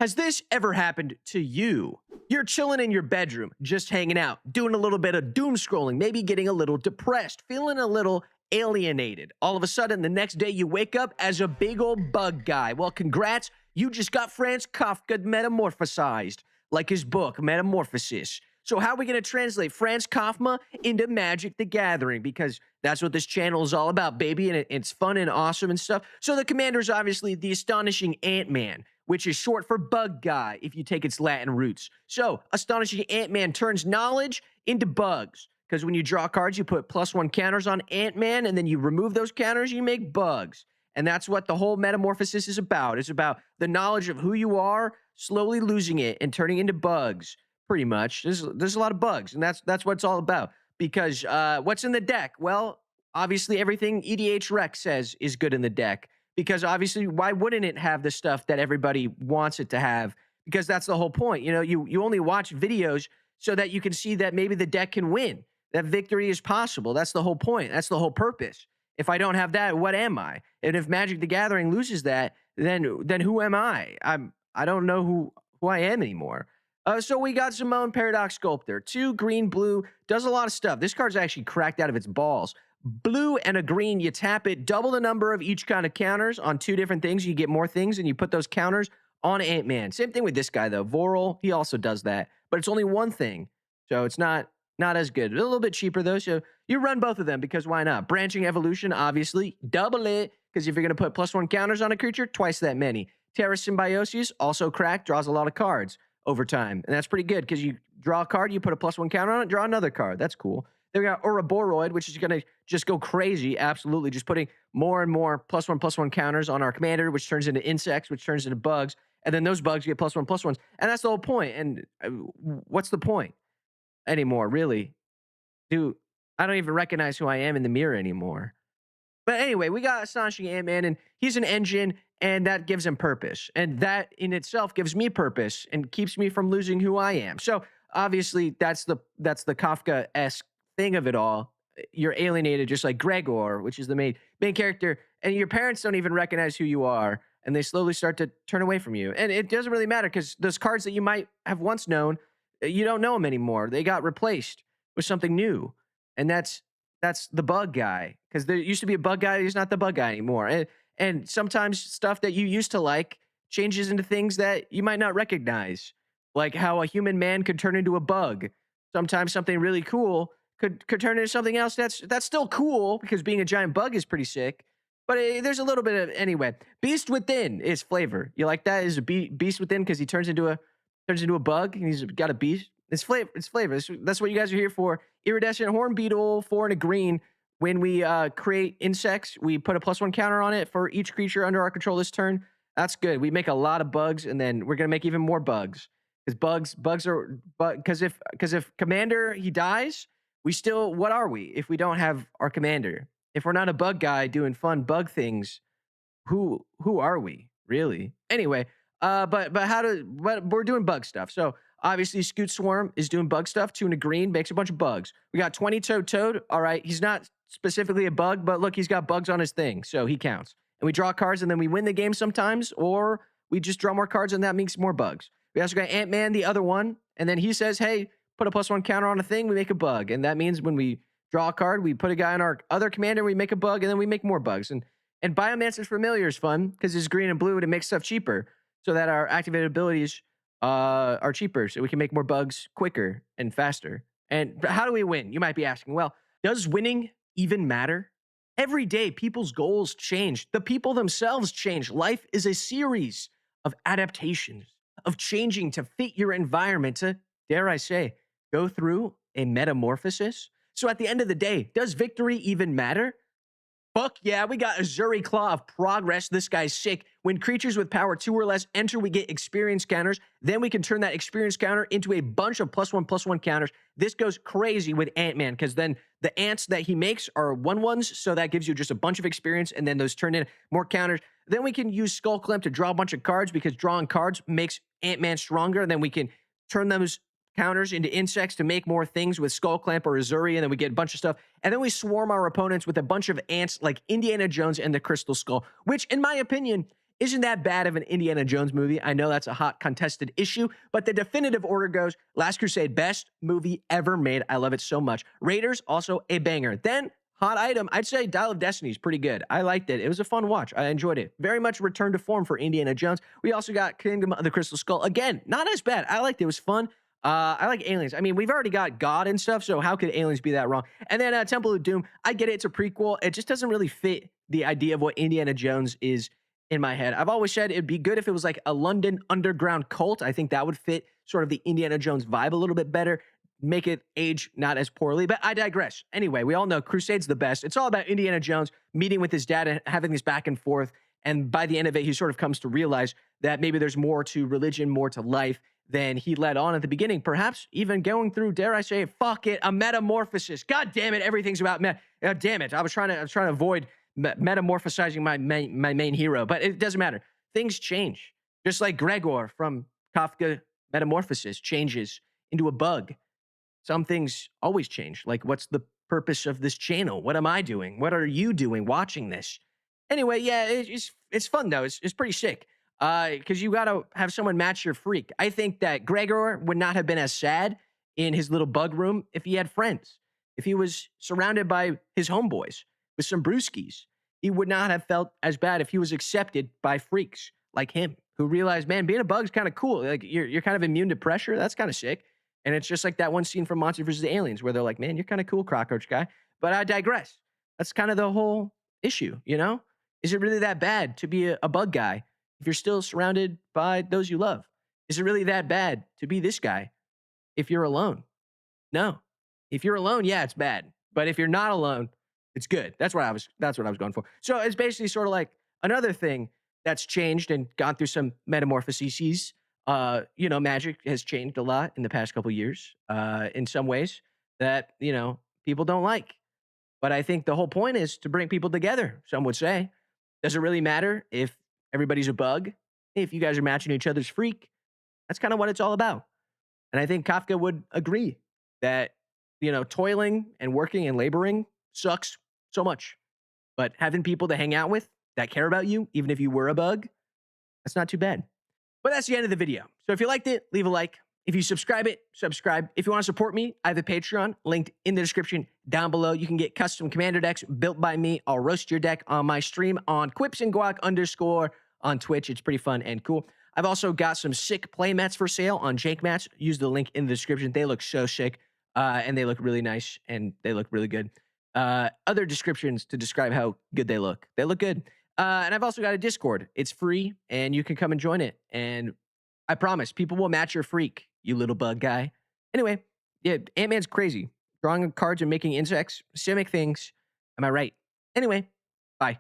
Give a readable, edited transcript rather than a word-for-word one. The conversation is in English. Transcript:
Has this ever happened to you? You're chilling in your bedroom, just hanging out, doing a little bit of doom scrolling, maybe getting a little depressed, feeling a little alienated. All of a sudden, the next day you wake up as a big old bug guy. Well, congrats, you just got Franz Kafka metamorphosized, like his book, Metamorphosis. So how are we going to translate Franz Kafka into Magic the Gathering? Because that's what this channel is all about, baby, and it's fun and awesome and stuff. So the commander is obviously the astonishing Ant-Man, which is short for bug guy if you take its Latin roots. So, Astonishing Ant-Man turns knowledge into bugs. Because when you draw cards, you put +1 counters on Ant-Man, and then you remove those counters, you make bugs. And that's what the whole metamorphosis is about. It's about the knowledge of who you are, slowly losing it, and turning into bugs, pretty much. There's a lot of bugs, and that's what it's all about. Because what's in the deck? Well, obviously everything EDH Rec says is good in the deck, because obviously why wouldn't it have the stuff that everybody wants it to have? Because that's the whole point. You know, you only watch videos so that you can see that maybe the deck can win, that victory is possible. That's the whole point. That's the whole purpose. If I don't have that, what am I? And if Magic the Gathering loses that, then who am I? I don't know who I am anymore. So we got Simone Paradox Sculptor, 2 green blue, does a lot of stuff. This card's actually cracked out of its balls. Blue and a green, you tap it, double the number of each kind of counters on 2 different things. You get more things, and you put those counters on Ant-Man. Same thing with this guy, though. Vorel, he also does that, but it's only one thing, so it's not as good. A little bit cheaper, though, so you run both of them, because why not? Branching Evolution, obviously, double it, because if you're going to put +1 counters on a creature, twice that many. Terra Symbiosis, also cracked, draws a lot of cards over time, and that's pretty good, because you draw a card, you put a +1 counter on it, draw another card. That's cool. Then we got Ouroboros, which is going to just go crazy, absolutely, just putting more and more +1/+1 counters on our commander, which turns into insects, which turns into bugs, and then those bugs get +1/+1s, and that's the whole point. And what's the point anymore, really? Dude, I don't even recognize who I am in the mirror anymore. But anyway, we got Astonishing Ant-Man, and he's an engine, and that gives him purpose. And that in itself gives me purpose and keeps me from losing who I am. So obviously, that's the Kafka-esque thing of it all. You're alienated just like Gregor, which is the main character, and your parents don't even recognize who you are, and they slowly start to turn away from you. And it doesn't really matter, because those cards that you might have once known, you don't know them anymore. They got replaced with something new, and that's the bug guy, because there used to be a bug guy. He's not the bug guy anymore. And sometimes stuff that you used to like changes into things that you might not recognize, like how a human man could turn into a bug. Sometimes something really cool could turn into something else that's still cool, because being a giant bug is pretty sick. But there's a little bit of anyway. Beast Within is flavor. You like that? Is a Beast Within, because he turns into a bug, and he's got a beast. It's flavor. It's flavor. That's what you guys are here for. Iridescent Horn Beetle, 4 and a green. When we create insects, we put a +1 counter on it for each creature under our control this turn. That's good. We make a lot of bugs, and then we're gonna make even more bugs, because bugs are because if Commander he dies, we still, what are we if we don't have our Commander? If we're not a bug guy doing fun bug things, who are we really? Anyway, but we're doing bug stuff. So obviously Scoot Swarm is doing bug stuff. 2 and a green makes a bunch of bugs. We got 20-toed Toad. All right, he's not specifically a bug, but look, he's got bugs on his thing, so he counts. And we draw cards, and then we win the game sometimes, or we just draw more cards, and that makes more bugs. We also got Ant-Man, the other one, and then he says, hey, put a +1 counter on a thing, we make a bug. And that means when we draw a card, we put a guy on our other commander, we make a bug, and then we make more bugs. And Biomancer's Familiar is fun, because it's green and blue, and it makes stuff cheaper, so that our activated abilities are cheaper, so we can make more bugs quicker and faster. And how do we win? You might be asking. Well, does winning even matter? Every day, people's goals change. The people themselves change. Life is a series of adaptations, of changing to fit your environment, to, dare I say, go through a metamorphosis. So at the end of the day, does victory even matter? Fuck yeah, we got Azuri Claw of Progress. This guy's sick. When creatures with power 2 or less enter, we get experience counters. Then we can turn that experience counter into a bunch of +1/+1 counters. This goes crazy with Ant-Man, because then the ants that he makes are 1/1s, so that gives you just a bunch of experience, and then those turn in more counters. Then we can use Skull Clamp to draw a bunch of cards, because drawing cards makes Ant-Man stronger. And then we can turn those counters into insects to make more things with Skull Clamp or Azuri, and then we get a bunch of stuff. And then we swarm our opponents with a bunch of ants like Indiana Jones and the Crystal Skull, which, in my opinion, isn't that bad of an Indiana Jones movie. I know that's a hot contested issue, but the definitive order goes Last Crusade, best movie ever made. I love it so much. Raiders, also a banger. Then hot item, I'd say Dial of Destiny is pretty good. I liked it. It was a fun watch. I enjoyed it. Very much return to form for Indiana Jones. We also got Kingdom of the Crystal Skull. Again, not as bad. I liked it. It was fun. I like Aliens. I mean, we've already got God and stuff, so how could Aliens be that wrong? And then Temple of Doom. I get it. It's a prequel. It just doesn't really fit the idea of what Indiana Jones is in my head. I've always said it'd be good if it was like a London underground cult. I think that would fit sort of the Indiana Jones vibe a little bit better, make it age not as poorly, but I digress. Anyway, we all know Crusade's the best. It's all about Indiana Jones meeting with his dad and having this back and forth. And by the end of it, he sort of comes to realize that maybe there's more to religion, more to life than he led on at the beginning. Perhaps even going through, dare I say, fuck it, a metamorphosis. God damn it, everything's about damn it. I was trying to avoid metamorphosizing my main hero, but it doesn't matter. Things change. Just like Gregor from Kafka Metamorphosis changes into a bug. Some things always change. Like, what's the purpose of this channel? What am I doing? What are you doing watching this? Anyway, yeah, it's fun though. It's pretty sick. Because you gotta have someone match your freak. I think that Gregor would not have been as sad in his little bug room if he had friends. If he was surrounded by his homeboys with some brewskis, he would not have felt as bad if he was accepted by freaks like him who realized, man, being a bug is kind of cool. Like you're kind of immune to pressure. That's kind of sick. And it's just like that one scene from Monsters vs. Aliens where they're like, man, you're kind of cool, cockroach guy. But I digress. That's kind of the whole issue, you know? Is it really that bad to be a bug guy if you're still surrounded by those you love? Is it really that bad to be this guy if you're alone? No. If you're alone, yeah, it's bad. But if you're not alone, it's good. That's what I was going for. So it's basically sort of like another thing that's changed and gone through some metamorphoses. Magic has changed a lot in the past couple years, in some ways that, people don't like. But I think the whole point is to bring people together, some would say. Does it really matter if everybody's a bug? If you guys are matching each other's freak, that's kind of what it's all about. And I think Kafka would agree that, toiling and working and laboring sucks so much. But having people to hang out with that care about you, even if you were a bug, that's not too bad. But that's the end of the video. So if you liked it, leave a like. If you subscribe. If you want to support me, I have a Patreon linked in the description down below. You can get custom commander decks built by me. I'll roast your deck on my stream on quips_and_guac_ on Twitch. It's pretty fun and cool. I've also got some sick play mats for sale on Jake Mats. Use the link in the description. They look so sick, and they look really nice, and they look really good. Other descriptions to describe how good they look. They look good. And I've also got a Discord. It's free, and you can come and join it. And I promise, people will match your freak, you little bug guy. Anyway, yeah, Ant-Man's crazy. Drawing cards and making insects, simic things. Am I right? Anyway, bye.